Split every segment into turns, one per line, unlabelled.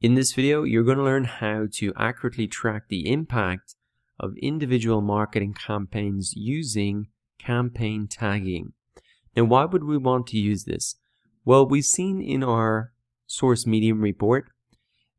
In this video, you're going to learn how to accurately track the impact of individual marketing campaigns using campaign tagging. Now, why would we want to use this? Well, we've seen in our source medium report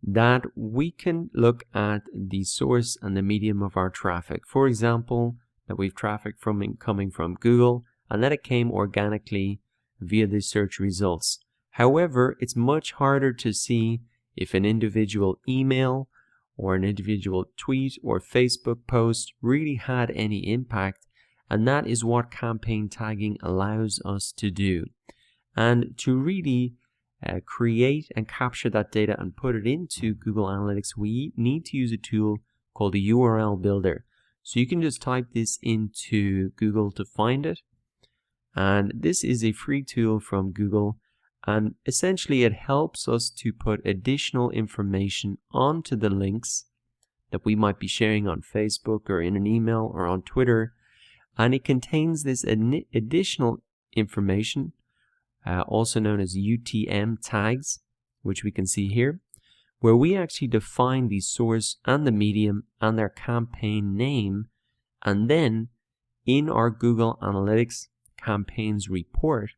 that we can look at the source and the medium of our traffic. For example, that we've traffic coming from Google and that it came organically via the search results. However, it's much harder to see if an individual email or an individual tweet or Facebook post really had any impact, and that is what campaign tagging allows us to do. And to really create and capture that data and put it into Google Analytics, we need to use a tool called a URL builder. So you can just type this into Google to find it, and this is a free tool from Google. And essentially it helps us to put additional information onto the links that we might be sharing on Facebook or in an email or on Twitter. And it contains this additional information, also known as UTM tags, which we can see here, where we actually define the source and the medium and their campaign name. And then in our Google Analytics campaigns report,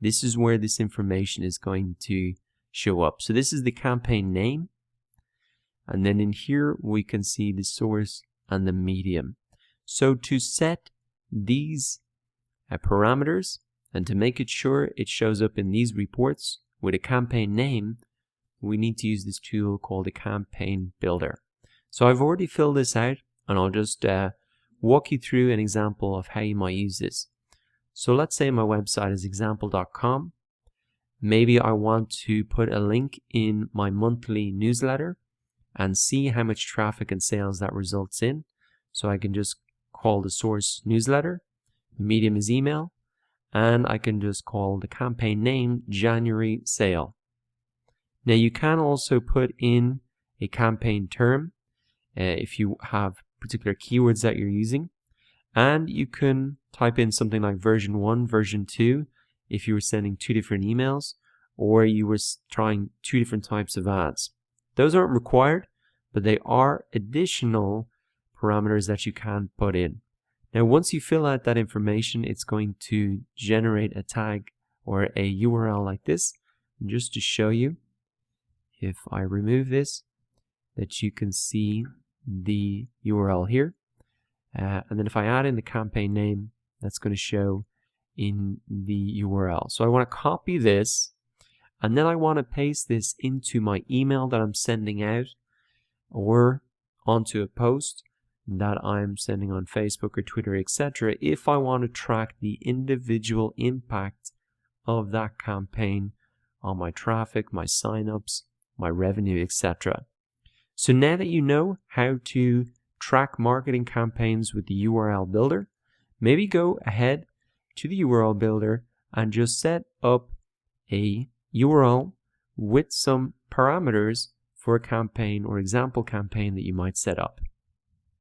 this is where this information is going to show up. So this is the campaign name. And then in here, we can see the source and the medium. So to set these parameters and to make it sure it shows up in these reports with a campaign name, we need to use this tool called a campaign builder. So I've already filled this out, and I'll just walk you through an example of how you might use this. So let's say my website is example.com. Maybe I want to put a link in my monthly newsletter and see how much traffic and sales that results in. So I can just call the source newsletter, the medium is email, and I can just call the campaign name January sale. Now you can also put in a campaign term if you have particular keywords that you're using. And you can type in something like version 1, version 2 if you were sending 2 different emails or you were trying 2 different types of ads. Those aren't required, but they are additional parameters that you can put in. Now, once you fill out that information, it's going to generate a tag or a URL like this. And just to show you, if I remove this, that you can see the URL here. And then if I add in the campaign name, that's going to show in the URL. So I want to copy this, and then I want to paste this into my email that I'm sending out or onto a post that I'm sending on Facebook or Twitter, etc. if I want to track the individual impact of that campaign on my traffic, my signups, my revenue, etc. So now that you know how to track marketing campaigns with the URL builder, maybe go ahead to the URL builder and just set up a URL with some parameters for a campaign or example campaign that you might set up.